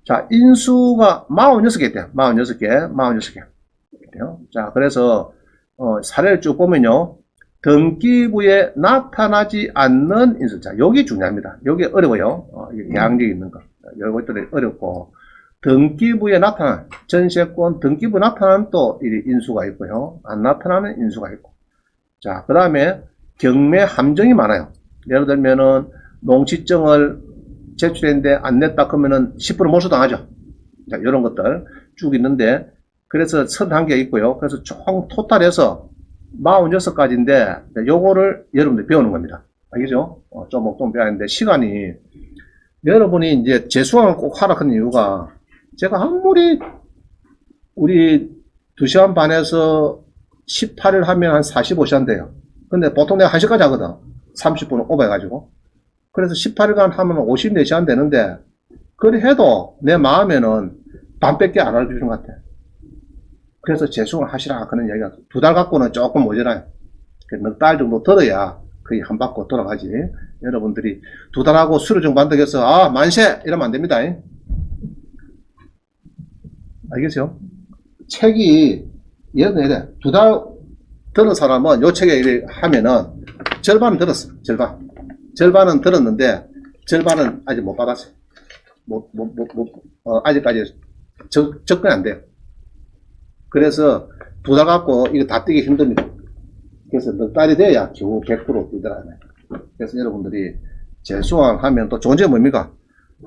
자, 인수가 46개 있대요. 46개. 자, 그래서, 사례를 쭉 보면요. 등기부에 나타나지 않는 인수. 자, 여기 중요합니다. 여기 어려워요. 양력이 있는 거. 이것들이 어렵고. 등기부에 나타난, 전세권 등기부에 나타나는 또 인수가 있고요. 안 나타나는 인수가 있고. 자, 그 다음에 경매 함정이 많아요. 예를 들면은 농지증을 제출했는데 안 냈다 그러면은 10% 몰수당하죠. 자, 이런 것들 쭉 있는데, 그래서 31개 있고요. 그래서 총 토탈해서 46가지인데, 요거를 여러분들 배우는 겁니다. 알겠죠? 좀 배워야 하는데, 시간이, 여러분이 이제 재수강을 꼭 하라 하는 이유가, 제가 아무리 우리 2시간 반에서 18일 하면 한 45시간 돼요. 근데 보통 내가 1시까지 하거든. 30분을 오버해가지고. 그래서 18일간 하면 54시간 되는데, 그래 해도 내 마음에는 반밖에 안 알려주는 것 같아. 그래서 재수강을 하시라 하는 이야기가 2달 갖고는 조금 모자라요. 넉 달 정도 들어야 거의 한 바퀴 돌아가지. 여러분들이 2달하고 수료 정보 안 되겠어. 만세! 이러면 안 됩니다. 알겠어요? 책이, 예를 들어, 2달 들은 사람은 요 책에 이렇게 하면은 절반은 들었어. 절반은 들었는데, 절반은 아직 못 받았어요. 아직까지 접근이 안 돼요. 그래서 2달 갖고 이거 다 뛰기 힘듭니다. 그래서 넉 달이 돼야 겨우 100% 뛰더라고요. 그래서 여러분들이 재수강 하면 또 좋은 점이 뭡니까?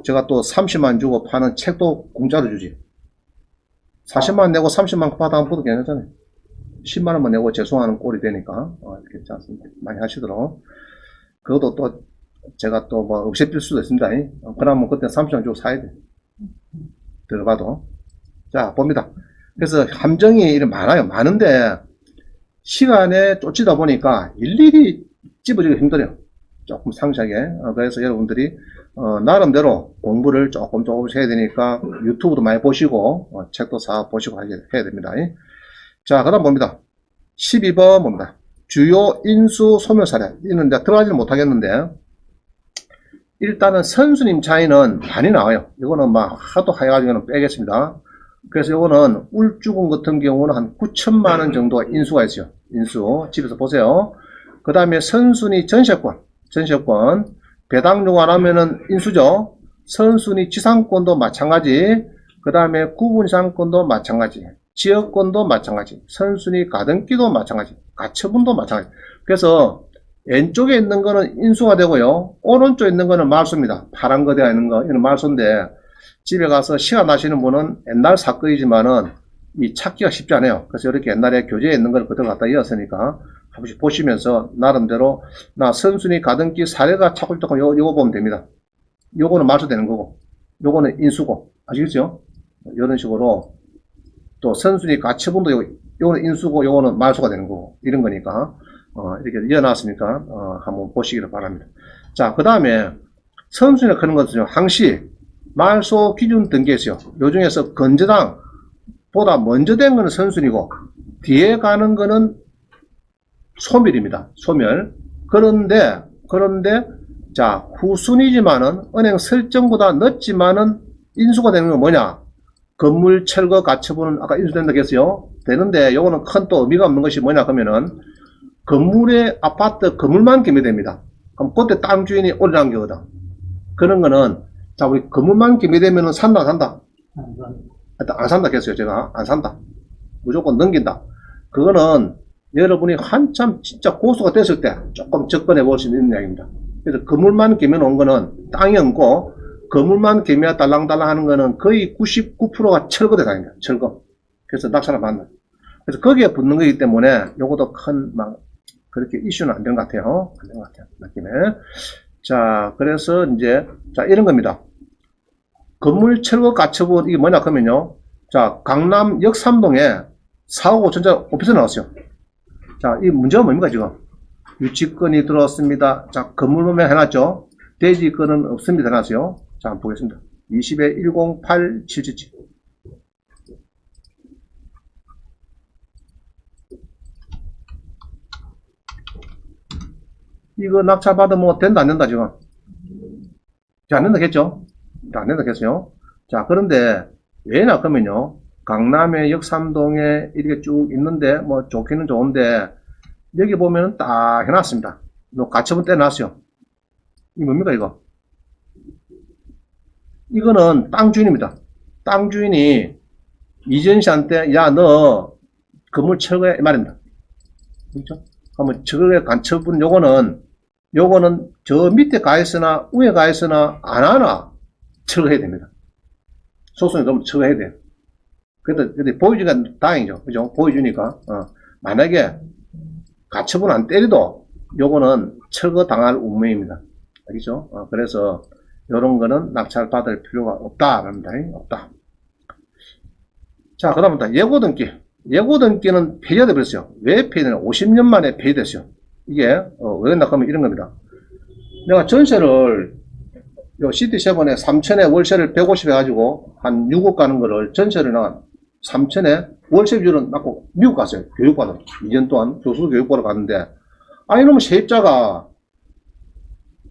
제가 또 30만 주고 파는 책도 공짜로 주지. 40만 내고 30만 받아가면 그것도 괜찮잖아요. 10만원만 내고 재수강하는 꼴이 되니까, 이렇게 많이 하시도록. 그것도 또, 제가 또 뭐, 없애필 수도 있습니다. 그러면 그때 30만 주고 사야 돼. 들어봐도. 자, 봅니다. 그래서 함정이 많아요. 많은데, 시간에 쫓지다 보니까 일일이 집어주기가 힘들어요. 조금 상세하게. 그래서 여러분들이, 나름대로 공부를 조금씩 해야 되니까 유튜브도 많이 보시고, 책도 보시고 해야 됩니다. 자, 그 다음 봅니다. 12번 봅니다. 주요 인수 소멸 사례. 이는 이제 들어가지는 못하겠는데, 일단은 선수님 차이는 많이 나와요. 이거는 막 하도 해가지고는 빼겠습니다. 그래서 이거는 울주군 같은 경우는 한 9천만원 정도가 인수가 있어요. 인수. 집에서 보세요. 그 다음에 선순위 전세권. 배당료가 나면은 인수죠. 선순위 지상권도 마찬가지. 그 다음에 구분상권도 마찬가지. 지역권도 마찬가지. 선순위 가등기도 마찬가지. 가처분도 마찬가지. 그래서 왼쪽에 있는 거는 인수가 되고요. 오른쪽에 있는 거는 말소입니다. 파란 거 되어 있는 거. 이는 말소인데, 집에 가서 시간 나시는 분은 옛날 사건이지만은 이 찾기가 쉽지 않아요. 그래서 이렇게 옛날에 교재에 있는 걸 그대로 갖다 이었으니까 한 번씩 보시면서 나름대로 나 선순위 가등기 사례가 찾고 있다고 요거 보면 됩니다. 요거는 말소되는 거고, 요거는 인수고, 아시겠죠? 이런 식으로 또 선순위 가처분도 요거는 인수고, 요거는 말소가 되는 거고, 이런 거니까 이렇게 이어놨으니까 한번 보시기를 바랍니다. 자, 그 다음에 선순위가 크는 것은요, 항시 말소 기준 등기에 있어요. 요 중에서 건저당 보다 먼저 된 거는 선순위고 뒤에 가는 거는 소멸입니다. 소멸. 그런데 자, 후순위지만은 은행 설정보다 늦지만은 인수가 되는 건 뭐냐? 건물 철거 가처분은 아까 인수된다고 했어요. 되는데 요거는 큰 또 의미가 없는 것이 뭐냐 그러면은 건물의 아파트 건물만 기매됩니다. 그럼 그때 땅 주인이 올라간 거거든. 그런 거는 자, 우리 건물만 기매되면은 산다, 안 산다? 안 산다 했어요, 제가. 안 산다. 무조건 넘긴다. 그거는 여러분이 한참 진짜 고수가 됐을 때 조금 접근해 볼 수 있는 이야기입니다. 그래서 건물만 기매 놓은 거는 땅이 없고, 건물만 기매가 달랑달랑 하는 거는 거의 99%가 철거돼 다닙니다. 철거. 그래서 낙찰을 받는. 그래서 거기에 붙는 거기 때문에 요것도 그렇게 이슈는 안 된 것 같아요. 안 된 것 같아요. 느낌에. 자, 그래서 이제, 자, 이런 겁니다. 건물 철거 가처분, 이게 뭐냐, 그러면요. 자, 강남 역삼동에 4억 5천짜리 오피스 나왔어요. 자, 이 문제가 뭡니까, 지금? 유치권이 들어왔습니다. 자, 건물로만 해놨죠. 대지권은 없습니다. 해놨어요. 자, 한번 보겠습니다. 20에 108777. 이거 낙찰 받으면 된다, 안 된다, 지금? 자, 안 된다, 겠죠? 안 된다, 겠어요? 자, 그런데 왜냐 그러면요. 강남의 역삼동에 이렇게 쭉 있는데 뭐 좋기는 좋은데 여기 보면 딱 해놨습니다. 너 가처분 떼놨어요. 이거 뭡니까 이거? 이거는 땅 주인입니다. 땅 주인이 이전 씨한테 야 너 건물 철거해 이 말입니다. 그렇죠? 그러면 철거에 간처분 요거는 저 밑에 가 있으나 위에 가 있으나 안 하나 철거해야 됩니다. 소송이 좀 철거해야 돼요. 근데 보여주니까 다행이죠. 그죠? 보여주니까 만약에 가처분 안 때려도 요거는 철거 당할 운명입니다. 알겠죠? 그래서 요런 거는 낙찰 받을 필요가 없다. 합니다. 없다. 자, 그 다음부터 예고등기. 예고등기는 폐지가 되버렸어요. 왜 폐지되냐? 50년 만에 폐지됐어요. 이게, 왜 그랬나 하면 이런 겁니다. 내가 전세를, 요 시티7에 3천에 월세를 150 해가지고 한 6억 가는 거를 전세를 나 3천에 월세 비율은 낮고 미국 갔어요. 교육받아. 2년 동안 교수 교육받아 갔는데, 아, 이놈의 세입자가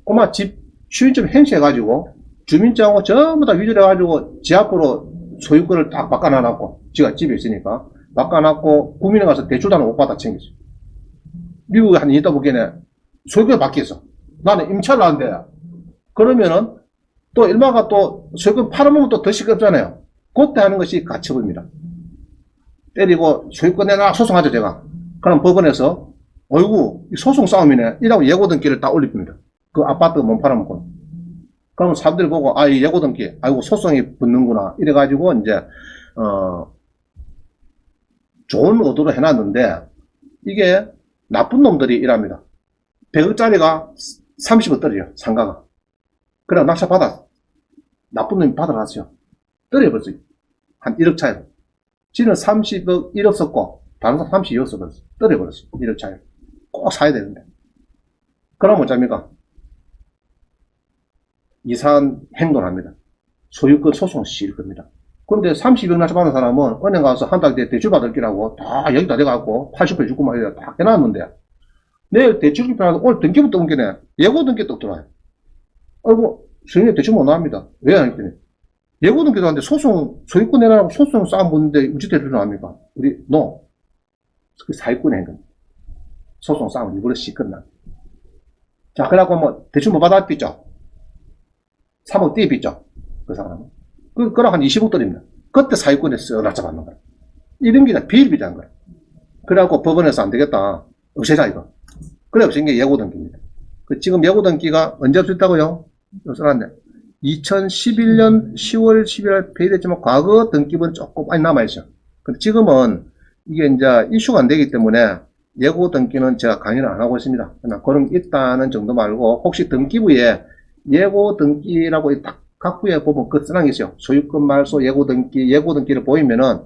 꼬마 집 주인점 행세해가지고 주민증하고 전부 다 위조해가지고 지 앞으로 소유권을 딱 바꿔놔놨고 지가 집에 있으니까 바꿔놨고 국민에 가서 대출도 못 받아 챙겼어. 미국에 한 2년 있다 보기에는 소유권이 바뀌었어. 나는 임차를 하는데 그러면은 또 일마가 또 소유권 팔아먹으면 또 더 시끄럽잖아요. 그때 하는 것이 가처분입니다. 때리고 소유권 내놔 소송하죠 제가. 그럼 법원에서 어이구 소송 싸움이네 이라고 예고등기를 딱 올립니다. 그 아파트 못 팔아먹고. 그럼 사람들이 보고, 아, 이 예고등기, 아이고, 소송이 붙는구나. 이래가지고, 이제, 좋은 의도로 해놨는데, 이게 나쁜 놈들이 일합니다. 100억짜리가 30억 떨어져요, 상가가. 그래, 낙찰 받았어. 나쁜 놈이 받아놨어요. 떨어져버렸어요. 한 1억 차이로. 지는 30억 1억 썼고, 다른 사람 32억 썼어. 떨어져버렸어요. 1억 차이로. 꼭 사야 되는데. 그럼 어쩝니까? 이상한 행동을 합니다. 소유권 소송을 시킬 겁니다. 그런데 30억 낙찰 받은 사람은 은행 가서 한 달 뒤에 대출 받을 기라고 다 여기다 대갖고 80% 주고 막 이렇게 다 해놨는데 내일 대출 기표하고 오늘 등기부터 옮기네. 예고 등기 또 들어와요. 아이고, 수익률 대출 못 나옵니다. 왜 안 했더니 예고 등기도 하는데 소송, 소유권 내라고 소송 싸움 붙는데 우리 대출 나옵니까? 우리, 그 사기꾼의 행동. 소송 싸움을 일부러 시켰나. 자, 그래갖고 뭐 대출 못 받았겠죠? 3억 떼입있죠. 그 사람은. 그럼 한 20억 드립니다. 그때 사기꾼에서 낙찰 받는 거야. 이런 게 다 비일비재한 거야. 그래갖고 법원에서 안 되겠다. 없애자, 이거. 그래, 없앤 게 예고등기입니다. 지금 예고등기가 언제 없었다고요? 써놨네. 2011년 10월 11일 폐지됐지만 과거 등기부는 조금 많이 남아있어요. 근데 지금은 이게 이제 이슈가 안 되기 때문에 예고등기는 제가 강의를 안 하고 있습니다. 그냥 그런 게 있다는 정도 말고 혹시 등기부에 예고등기라고 딱 각부에 보면 그 쓰는 게 있어요. 소유권 말소 예고등기를 보이면은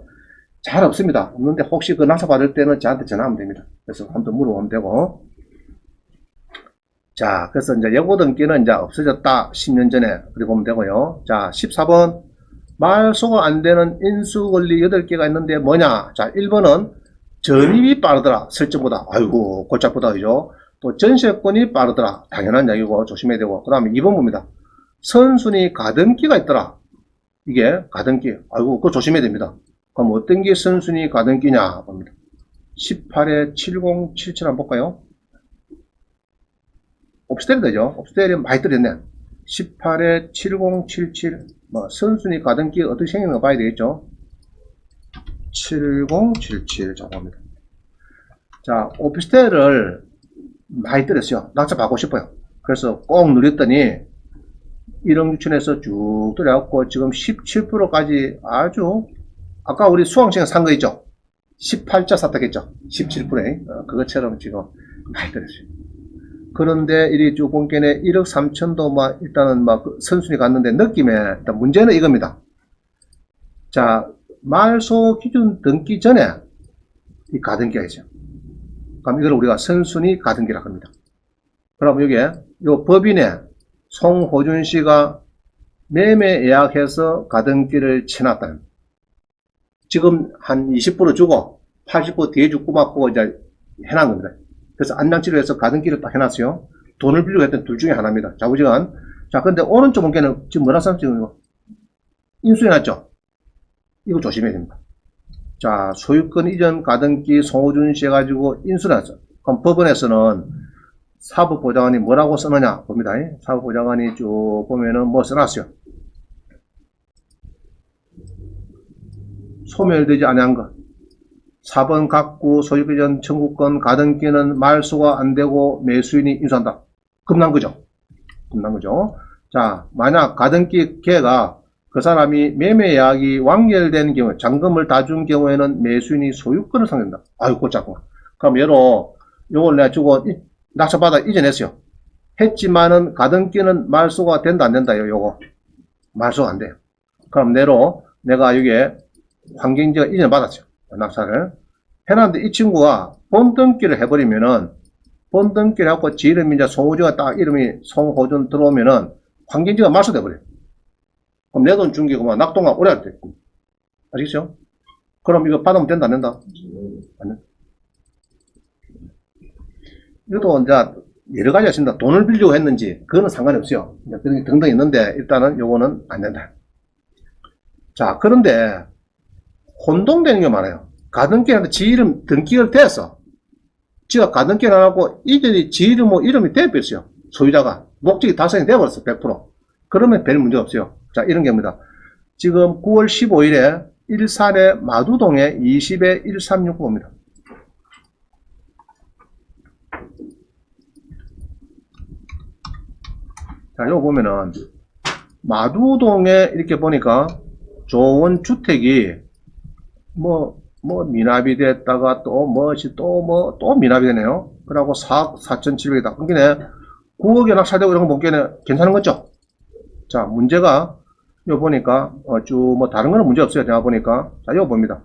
잘 없습니다. 없는데 혹시 그 낙찰 받을 때는 저한테 전화하면 됩니다. 그래서 한번 물어보면 되고. 자, 그래서 이제 예고등기는 이제 없어졌다. 10년 전에. 그렇게 보면 되고요. 자, 14번. 말소가 안 되는 인수권리 8개가 있는데 뭐냐? 자, 1번은 전입이 빠르더라. 설정보다. 아이고, 골짝보다, 그죠? 또 전세권이 빠르더라. 당연한 이야기고 조심해야 되고. 그 다음에 2번 봅니다. 선순위 가등기가 있더라. 이게 가등기. 아이고, 그거 조심해야 됩니다. 그럼 어떤 게 선순위 가등기냐 봅니다. 18에 7077 한번 볼까요? 옵스텔이 되죠. 옵스텔이 많이 떨어졌네. 18에 7077 뭐 선순위 가등기 어떻게 생기는 거 봐야 되겠죠. 7077 잡아봅니다. 자, 오피스텔을 많이 떨었어요. 낙찰 받고 싶어요. 그래서 꼭 누렸더니 1억 6천에서 쭉 떨어졌고 지금 17%까지 아주 아까 우리 수강생이 산 거 있죠. 18자 샀다겠죠. 17%에 그것처럼 지금 많이 떨었어요. 그런데 이리 쭉 본게네 1억 3천도 막 일단은 막 선순위 갔는데 느낌에 일단 문제는 이겁니다. 자, 말소 기준 등기 전에 이 가등기가 있어요. 그럼 이걸 우리가 선순위 가등기라고 합니다. 그럼 여기에 요 법인에 송호준 씨가 매매 예약해서 가등기를 쳐놨다. 지금 한 20% 주고 80% 뒤에 주고 맞고 이제 해놓은 겁니다. 그래서 안장치로 해서 가등기를 딱 해놨어요. 돈을 빌리고 했던 둘 중에 하나입니다. 자부지간. 자, 근데 오른쪽 문제는 지금 뭐라 썼죠? 인수해놨죠. 이거 조심해야 됩니다. 자, 소유권 이전 가등기 송호준 씨 해가지고 인수를 했어. 그럼 법원에서는 사법보좌관이 뭐라고 쓰느냐 봅니다. 사법보좌관이 쭉 보면은 뭐 써놨어요. 소멸되지 아니한 것. 4번 각구 소유권 이전 청구권 가등기는 말소가 안 되고 매수인이 인수한다. 금난 거죠. 금난 거죠. 자, 만약 가등기 개가 그 사람이 매매 계약이 완결된 경우, 잔금을 다 준 경우에는 매수인이 소유권을 상정한다. 아유, 꽂자고. 그럼 예로, 요걸 내가 주고, 낙찰받아 이전했어요. 했지만은, 가등기는 말소가 된다, 안 된다요, 요거. 말소가 안 돼요. 그럼 내로, 내가 여기에 환경지가 이전을 받았어요. 낙찰을. 해놨는데, 이 친구가 본등기를 해버리면은, 본등기를 하고 지 이름이 이제 송호준가 딱 이름이 송호준 들어오면은, 환경지가 말소돼버려요. 그럼 내 돈 준 게 그만 낙동강 오래 할 때. 아시겠죠? 그럼 이거 받으면 된다, 안 된다? 안 된다. 이것도 이제 여러 가지가 있습니다. 돈을 빌려고 했는지, 그거는 상관이 없어요. 그런 게 등등 있는데, 일단은 요거는 안 된다. 자, 그런데, 혼동되는 게 많아요. 가등기한테 지 이름 등기를 대서, 지가 가등기를 안 하고, 이들이 지 이름, 이름이 대버렸어요. 소유자가. 목적이 달성이 되어버렸어, 100%. 그러면 별 문제가 없어요. 자, 이런 겁니다. 지금 9월 15일에 일산의 마두동에 20에 1369입니다. 자, 이거 보면은, 마두동에 이렇게 보니까 좋은 주택이, 미납이 됐다가 또 미납이 되네요. 그러고 4억 4,700이다. 그러니까 9억에 낙찰되고 이런 거 보기에는 괜찮은 거죠? 자, 문제가, 이거 보니까, 다른 거는 문제 없어요. 제가 보니까. 자, 이거 봅니다.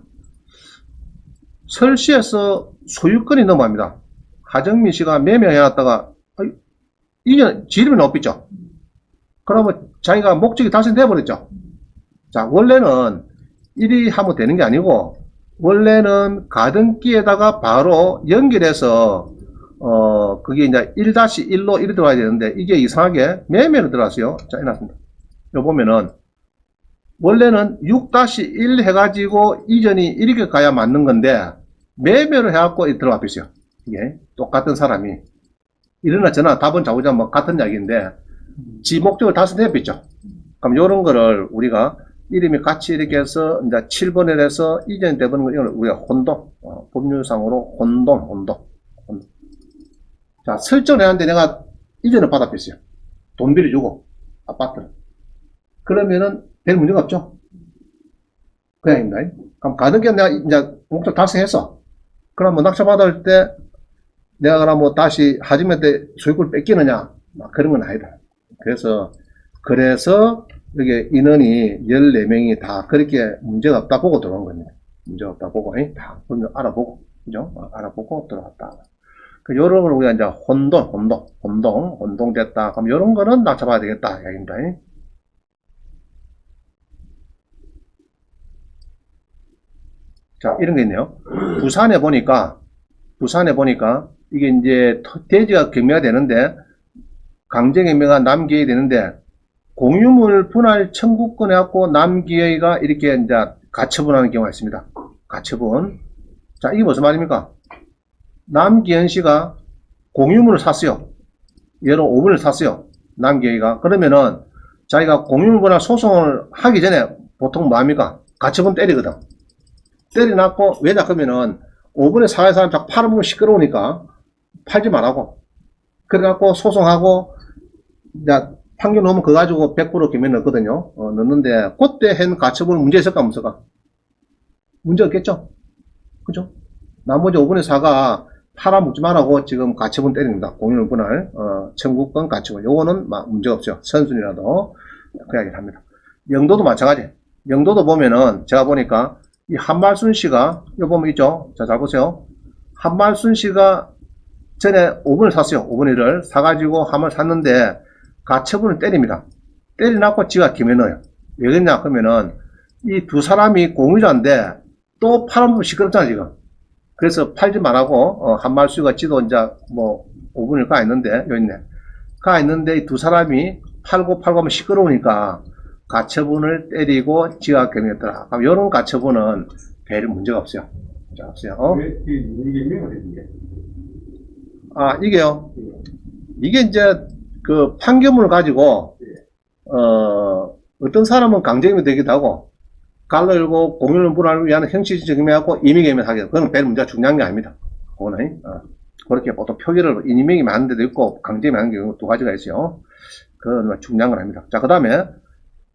설시에서 소유권이 넘어갑니다. 하정민 씨가 매매해놨다가, 이게 지름이 높겠죠? 그러면 자기가 목적이 달성돼버렸죠? 자, 원래는 이리 하면 되는 게 아니고, 원래는 가등기에다가 바로 연결해서, 그게 이제 1-1로 이리 들어가야 되는데, 이게 이상하게 매매로 들어갔어요. 자, 해놨습니다. 여기 보면은, 원래는 6-1 해가지고 이전이 이렇게 가야 맞는 건데, 매매로 해갖고 들어가 있어요. 이게, 똑같은 사람이. 이러나 저나 답은 자고자 같은 이야기인데, 지 목적을 달성해버렸죠. 그럼 요런 거를 우리가 이름이 같이 이렇게 해서, 이제 7번에 해서 이전이 되버리는 걸 우리가 혼동, 법률상으로 혼동. 자, 설정을 해놨는데 내가 이전을 받아뺐어요. 돈 빌려주고, 아파트를. 그러면은 별 문제가 없죠? 그 양입니다. 그럼 가등기 내가 이제 목적 달성했어. 그럼 낙찰받을 때 내가 그럼 다시 하지면때 소유권을 뺏기느냐? 그런 건 아니다. 그래서 이게 인원이 14명이 다 그렇게 문제가 없다 보고 들어온 겁니다. 문제가 없다 보고, 다 알아보고, 그죠? 알아보고 들어왔다. 요런 걸 우리가 이제 혼동됐다. 그럼 요런 거는 낙찰받아야 되겠다. 이야기입니다. 자, 이런 게 있네요. 부산에 보니까, 이게 이제 대지가 경매가 되는데, 강제경매가 남기해야 되는데, 공유물 분할 청구권 해갖고 남기해가 이렇게 이제 가처분하는 경우가 있습니다. 가처분. 자, 이게 무슨 말입니까? 남기현 씨가 공유물을 샀어요. 예로 5분을 샀어요. 남기현이가. 그러면은 자기가 공유물 분할 소송을 하기 전에 보통 뭐 합니까? 가처분 때리거든. 때려놨고, 왜냐 그러면은 5분에 사는 사람 자꾸 팔아보면 시끄러우니까 팔지 말라고. 그래갖고 소송하고, 이제 판결 넣으면 그거 가지고 100% 금액 넣거든요. 넣는데, 그때 한 가처분 문제 있을까, 없을까? 문제 없겠죠? 그죠? 나머지 5분의 4가 팔아먹지 말라고 지금 가처분 때립니다. 공유물 분할, 청구권 가처분. 요거는 문제가 없죠. 선순위라도 그 이야기를 합니다. 영도도 마찬가지. 영도도 보면은, 제가 보니까, 이 한말순 씨가, 이거 보면 있죠? 자, 잘 보세요. 한말순 씨가 전에 5분을 샀어요. 5분을 사가지고 한말 샀는데, 가처분을 때립니다. 때려놨고 지가 김에 넣어요. 왜 그러냐, 그러면은, 이 두 사람이 공유자인데, 또 팔아보면 시끄럽잖아, 지금. 그래서 팔지 말라고, 한말수가 지도 이제, 5분을 가 있는데, 여기 있네. 가 있는데, 이 두 사람이 팔고 하면 시끄러우니까, 가처분을 때리고 지가 경영했더라. 그럼 이런 가처분은 별 문제가 없어요. 자, 없어요. 왜 이게 명확해진 게? 아, 이게요. 이게 이제 그 판결문을 가지고, 어떤 사람은 강제임이 되기도 하고, 갈로 열고 공유를 분할을 위한 형식적 임의하고 임의임을 하게. 그건 별 문제가 중요한 게 아닙니다. 그거는, 그렇게 보통 표기를 인임명이 많은 데도 있고, 강제임이 하는 경우 두 가지가 있어요. 그건 중요한 건 아닙니다. 자, 그 다음에,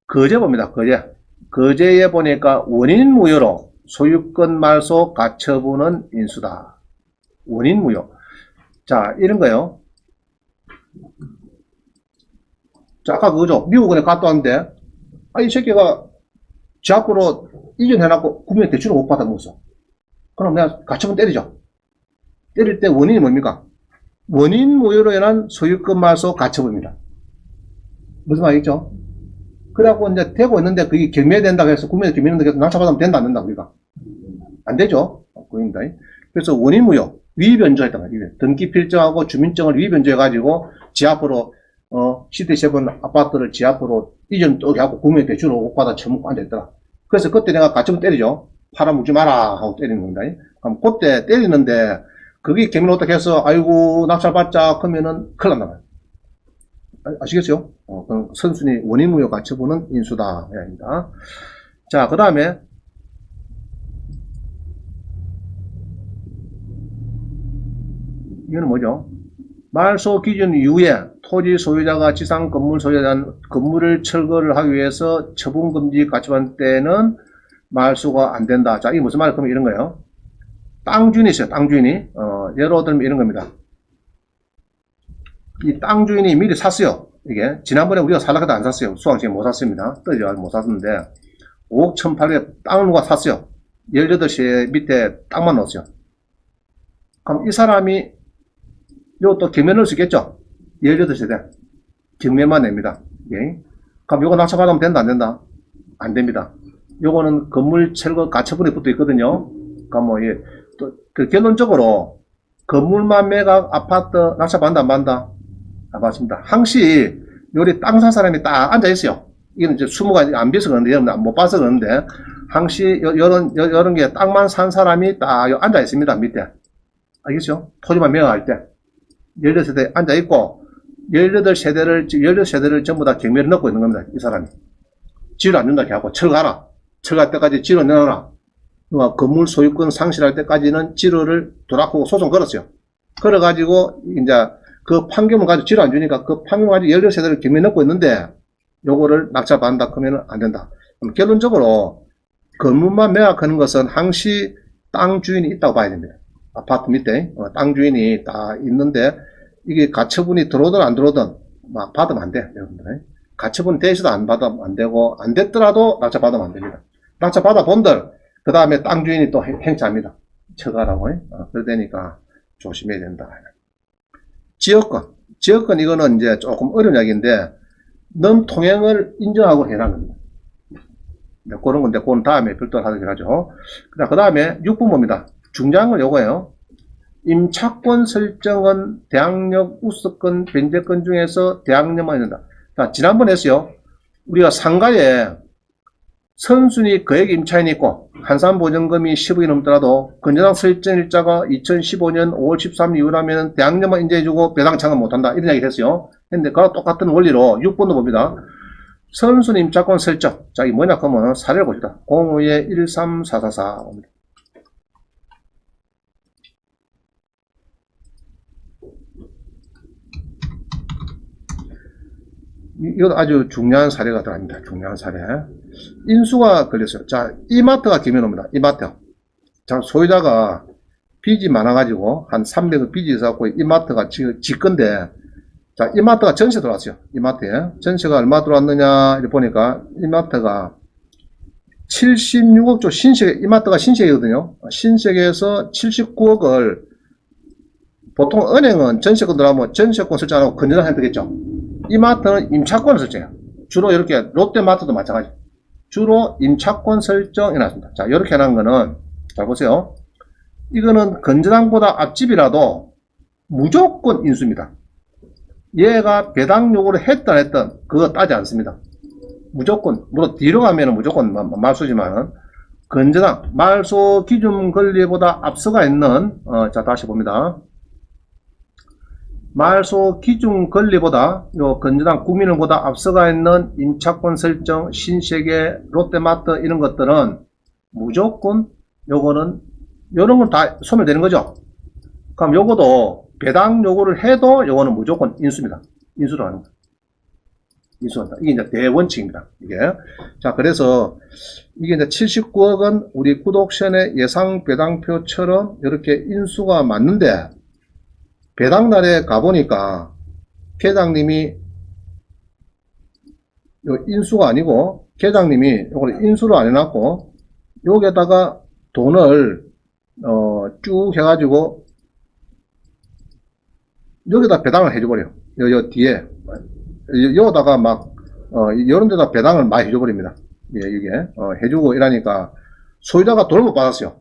거제 봅니다. 거제. 거제에 보니까 원인 무효로 소유권 말소 가처분은 인수다. 원인 무효. 자, 이런 거요. 자, 아까 그거죠. 미국에 갔다 왔는데, 이 새끼가 지 앞으로 이전해놨고 구매 대출을 못 받아먹었어. 그럼 내가 가처분 때리죠. 때릴 때 원인이 뭡니까? 원인 무효로 인한 소유권 말소 가처분입니다. 무슨 말이죠? 그래갖고 이제 되고 있는데 그게 경매된다고 해서 구매를 경매는데 계속 낙찰받으면 된다 안 된다 우리가? 안 되죠. 그겁니다. 그래서 원인 무효 위변조했단 말이에요. 등기 필정하고 주민증을 위변조해가지고 지 앞으로 시대7 아파트를 지 앞으로 이전 또 하고 구매 대출을 못 받아 처먹고 앉아있더라. 그래서 그때 내가 가처분 때리죠. 팔아먹지 마라 하고 때리는 겁니다. 그럼 그때 때리는데 그게 경매를 어떻게 해서 아이고 낙찰받자 그러면은 큰일 난다 말이에요. 아시겠죠? 그럼 선순위 원인무효 가처분은 인수다. 해야합니다. 자, 그 다음에 이거는 뭐죠? 말소 기준 이후에 토지 소유자가 지상 건물 소유자에 대한 건물을 철거를 하기 위해서 처분금지 가처분 때는 말소가 안 된다. 자, 이게 무슨 말이야? 그러면 이런 거예요. 땅 주인이 있어요. 땅 주인이. 예로 들면 이런 겁니다. 이 땅 주인이 미리 샀어요. 이게 지난번에 우리가 살라고 해도 안 샀어요. 수강시에 못 샀습니다. 떨어져 못 샀는데 5억 1,800 땅을 누가 샀어요. 18세 밑에 땅만 넣었어요. 그럼 이 사람이 요것도 경매 넣을 수 있겠죠? 18세대 경매만 냅니다. 예. 그럼 요거 낙찰받으면 된다 안 된다? 안 됩니다. 요거는 건물 철거 가처분에 붙어 있거든요. 그럼 뭐 예. 또 그 결론적으로 건물만 매각 아파트 낙찰받는다 안 받는다? 안 받습니다. 항시 요리 땅 산 사람이 딱 앉아 있어요. 이건 이제 20가 안 비어서 그러는데 여러분 못 봐서 그러는데 항시 요런 게 땅만 산 사람이 딱 앉아 있습니다. 밑에. 알겠죠? 토지만 매각할 때 18세대 앉아 있고 18세대를 전부 다 경매를 넣고 있는 겁니다. 이 사람이. 지를 안 준다 하고 철거하라. 철거할 때까지 지를 내놔라. 건물 소유권 상실할 때까지는 지를 돌아보고 소송 걸었어요. 걸어가지고 이제 그 판결문 가지고 지를 안 주니까 그 판결문 가지고 18세대를 경매 넣고 있는데 요거를 낙찰받는다 그러면 안 된다. 그럼 결론적으로 건물만 매각하는 것은 항시 땅 주인이 있다고 봐야 됩니다. 아파트 밑에 땅 주인이 다 있는데 이게 가처분이 들어오든 안 들어오든 막 받으면 안 돼. 여러분들. 가처분 돼서도 안 받으면 안 되고 안 됐더라도 낙찰 받으면 안 됩니다. 낙찰 받아 본들 그 다음에 땅 주인이 또 행차합니다. 처가라고. 그러니까 조심해야 된다. 지역권 이거는 이제 조금 어려운 이야기인데 넘통행을 인정하고 해라는 겁니다. 그런 건데 그건 다음에 별도로 하도록 하죠. 그 다음에 6번 봅니다. 중요한 건 요거예요. 임차권 설정은 대항력 우수권 변제권 중에서 대항력만 있는다. 자, 지난번에 했어요. 우리가 상가에 선순위 거액 임차인이 있고 한산보증금이 10억이 넘더라도 건전한 설정일자가 2015년 5월 13일 이후라면 대항력만 인정해주고 배당 청구 못한다. 이런 이야기를 했어요. 근데 그와 똑같은 원리로 6번도 봅니다. 선순위 임차권 설정. 자, 이게 뭐냐 그러면 사례를 봅시다. 05에 13444 봅니다. 이것도 아주 중요한 사례가 들어갑니다. 중요한 사례. 인수가 걸렸어요. 자, 이마트가 기면옵니다. 이마트. 자, 소유자가 빚이 많아가지고, 한 300억 빚이 있어갖고, 이마트가 지 건데, 자, 이마트가 전세 들어왔어요. 이마트에. 전세가 얼마 들어왔느냐, 이렇게 보니까, 이마트가 76억 조 신세계, 이마트가 신세계거든요. 신세계에서 79억을, 보통 은행은 전세권 들어가면 전세권 설정하고 건전한 행태겠죠. 이마트는 임차권을 설정해요. 주로 이렇게 롯데마트도 마찬가지. 주로 임차권 설정 해놨습니다. 자, 이렇게 해놓은 거는 잘 보세요. 이거는 건전항보다 앞집이라도 무조건 인수입니다. 얘가 배당 요구를 했던 그거 따지 않습니다. 무조건, 물론 뒤로 가면은 무조건 말소지만, 건전한, 말소 기준 권리보다 앞서가 있는, 자, 다시 봅니다. 말소 기준 권리보다, 건전한 국민은보다 앞서가 있는 임차권 설정, 신세계, 롯데마트 이런 것들은 무조건, 요거는, 요런 건 다 소멸되는 거죠. 그럼 요거도 배당 요구를 해도 요거는 무조건 인수입니다. 인수로 하는 거예요. 인수한다. 이게 이제 대원칙입니다. 이게. 자, 그래서 이게 이제 79억은 우리 구독션의 예상 배당표처럼 이렇게 인수가 맞는데 배당날에 가보니까 계장님이 요 인수가 아니고 계장님이 요걸 인수를 안 해놨고 여기에다가 돈을 쭉 해가지고 여기다 배당을 해줘버려요. 요 뒤에 여기다가 막 이런 데다 배당을 많이 해줘버립니다. 예, 이게 해주고 이러니까 소유자가 돈을 못 받았어요.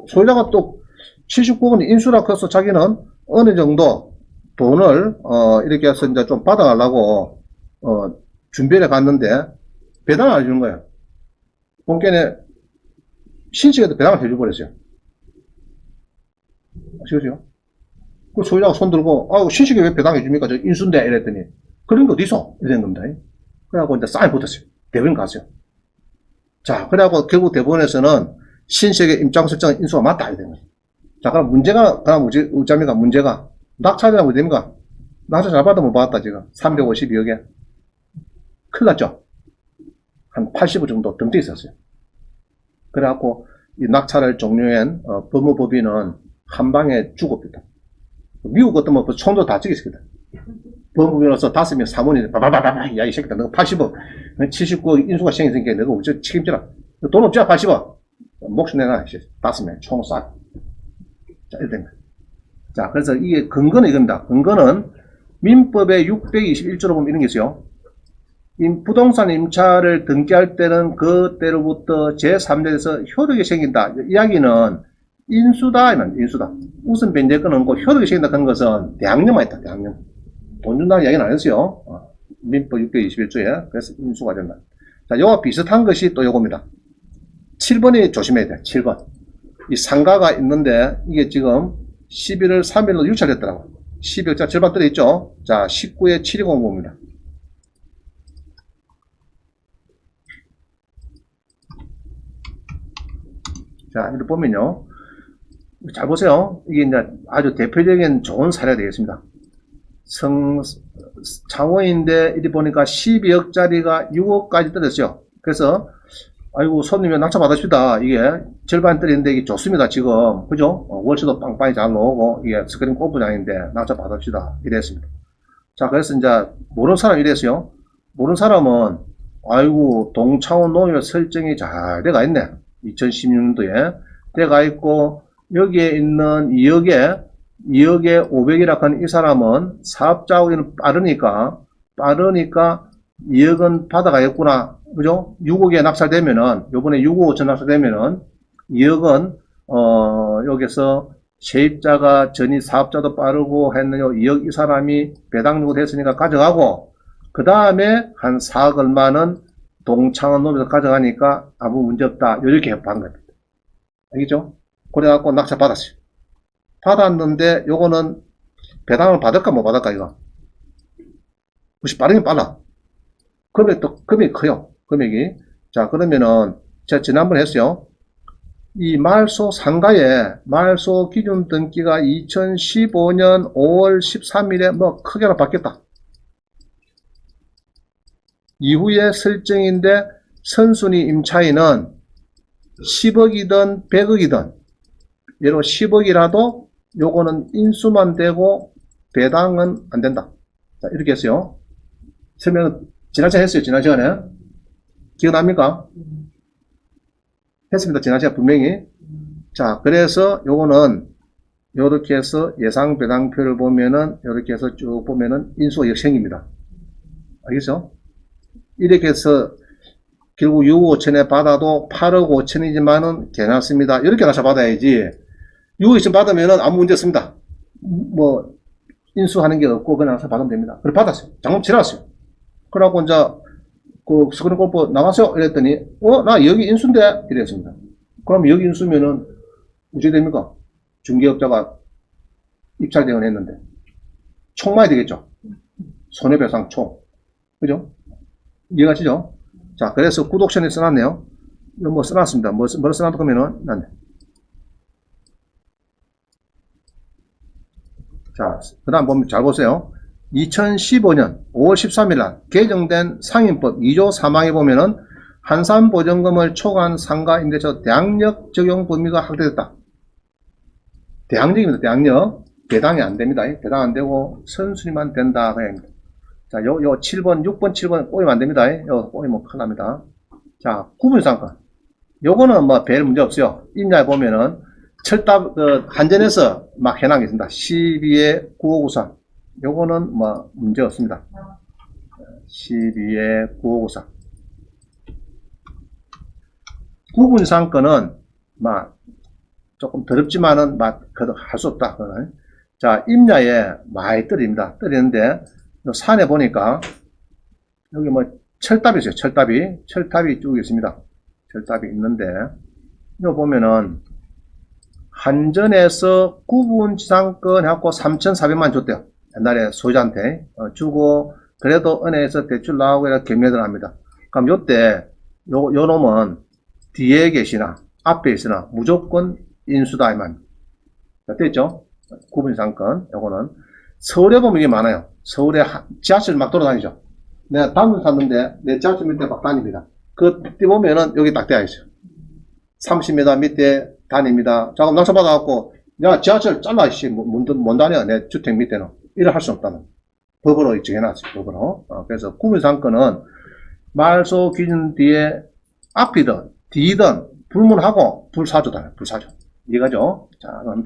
소유자가 또 79억은 인수라 커서 자기는 어느 정도 돈을 이렇게 해서 이제 좀 받아가려고 준비를 갔는데 배당을 안 해주는 거예요. 본께는 신식에도 배당을 해줘버렸어요. 아시겠어요? 그 소유자가 손 들고, 신식이 왜 배당해줍니까? 저 인수인데, 이랬더니, 그런 게 어디서? 이런 겁니다. 그래갖고 이제 싸움이 붙었어요. 대법원 갔어요. 자, 그래갖고 결국 대법원에서는 신식의 입장 설정은 인수가 맞다. 이런 거예요. 자, 그럼 문제가, 그럼 어쩌니까 문제가, 낙찰이라고 됩니까? 낙찰 잘 받아 못 받았다, 지금. 352억에. 큰일 났죠? 한 80억 정도 등대 있었어요. 그래갖고, 이 낙찰을 종료한, 법무법인은 한 방에 죽었습니다. 미국 같으면 총도 다 찍었습니다. 법무법인으로서 5명 사모님, 바바바바, 야, 이 새끼다. 너가 80억, 79억 인수가 생겼으니까 너가 어째 책임져라. 돈 없잖아, 80억. 목숨 내놔, 5명, 총 싹. 자, 이렇게 된 거예요. 자, 그래서 이게 근거는 이겁니다. 근거는 민법의 621조로 보면 이런 게 있어요. 부동산 임차를 등기할 때는 그때로부터 제3자에서 효력이 생긴다. 이야기는 인수다, 인수다. 우선 변제권은 없고 효력이 생긴다 그런 것은 대항력만 있다, 대항력. 돈 준다는 이야기는 안 했어요. 민법 621조에. 그래서 인수가 된다. 자, 요와 비슷한 것이 또 요겁니다. 7번이 조심해야 돼, 7번. 이 상가가 있는데, 이게 지금 11월 3일로 유찰됐더라고. 12억짜리 절반 들어있죠? 자, 19에 7205입니다. 자, 이렇게 보면요. 잘 보세요. 이게 이제 아주 대표적인 좋은 사례가 되겠습니다. 창호인데, 이리 보니까 12억짜리가 6억까지 떨어졌어요. 그래서, 아이고, 손님이 낙찰 받으십니다. 이게 절반 떨어졌는데 이게 좋습니다, 지금. 그죠? 월세도 빵빵히 잘 나오고, 이게 스크린 골프장인데 낙찰 받읍시다. 이랬습니다. 자, 그래서 이제, 모르는 사람 이랬어요. 모르는 사람은, 아이고, 동창원 노조 설정이 잘 돼가 있네. 2016년도에. 돼가 있고, 여기에 있는 2억에 500이라 하는 이 사람은 사업자하고는 빠르니까 2억은 받아가겠구나. 그죠? 6억에 낙찰되면은, 요번에 6억 5천 낙찰되면은, 2억은, 여기서 세입자가 전이 사업자도 빠르고 했는요, 2억 이 사람이 배당 요구 됐으니까 가져가고, 그 다음에 한 4억 얼마는 동창원 놈에서 가져가니까 아무 문제 없다. 이렇게 협박한 겁니다. 알겠죠? 그래갖고 낙찰 받았어요. 받았는데, 요거는 배당을 받을까 못 받을까, 이거? 혹시 빠르긴 빨라. 금액이 커요. 금액이. 자, 그러면은, 제가 지난번에 했어요. 이 말소 상가에 말소 기준 등기가 2015년 5월 13일에 뭐 크게나 바뀌었다. 이후에 설정인데 선순위 임차인은 10억이든 100억이든 예로 10억이라도 요거는 인수만 되고 배당은 안 된다. 자, 이렇게 했어요. 설명 지난 시간에 했어요. 지난 시간에. 기억납니까? 했습니다. 지난 시간에 분명히. 자, 그래서 요거는 요렇게 해서 예상 배당표를 보면은 요렇게 해서 쭉 보면은 인수가 역생깁니다. 알겠죠? 이렇게 해서 결국 6억 5천에 받아도 8억 5천이지만은 괜찮습니다. 이렇게 나서 받아야지. 6억 2천 받으면은 아무 문제 없습니다. 뭐 인수하는 게 없고 그냥 나서 받으면 됩니다. 그래 받았어요. 장금 지났어요. 그러고 이제 그 스크린 골프 나가세요. 이랬더니, 나 여기 인수인데? 이랬습니다. 그럼 여기 인수면은, 어떻게 됩니까? 중개업자가 입찰대응을 했는데, 총 맞아야 되겠죠? 손해배상 총. 그죠? 이해가시죠? 자, 그래서 구독션에 써놨네요. 이거 뭐 써놨습니다. 뭐를 써놨다 그러면은, 자, 그 다음 보면 잘 보세요. 2015년 5월 13일 날 개정된 상임법 2조 3항에 보면은 한산보전금을 초과한 상가 임대차 대항력 적용 범위가 확대됐다. 대항력입니다. 대항력. 배당이 안 됩니다. 배당 안 되고 선순위만 된다. 그냥입니다. 자, 요 7번, 6번, 7번 꼬이면 안 됩니다. 요 꼬이면 큰일 납니다. 자, 구분상가. 요거는 뭐 별 문제 없어요. 임야에 보면은 철답, 한전에서 막 해놓은 게 있습니다. 12에 9594. 요거는 뭐 문제 없습니다. 12에 9594. 구분상권은 막 조금 더럽지만은 막 할 수 없다. 그거는. 자, 임야에 많이 떨어집니다. 떨어지는데 요 산에 보니까 여기 뭐 철답이 있어요. 철탑이 쭉 있습니다. 철탑이 있는데 이거 보면은 한전에서 구분지상권 해갖고 3,400만 줬대요. 옛날에 소유자한테 주고 그래도 은행에서 대출 나오고 이렇게 경매를 합니다. 그럼 요때 요 놈은 뒤에 계시나 앞에 있으나 무조건 인수다 이 말입니다. 됐죠? 구분지상권 요거는 서울에 보면 이게 많아요. 서울에 지하철 막 돌아다니죠. 내가 단문 샀는데 내 지하철 밑에 막 다닙니다. 그 보면은 여기 딱 되어 있어요. 30m 밑에 다닙니다. 자금 낙찰 받아갖고, 야, 지하철 잘라, 씨, 못 다녀, 내 주택 밑에는. 이래 할 수 없다는. 법으로 정해놨어요, 법으로. 그래서 구분상권은 말소 기준 뒤에 앞이든, 뒤든 불문하고 불사조다, 불사조. 이거죠? 자, 그럼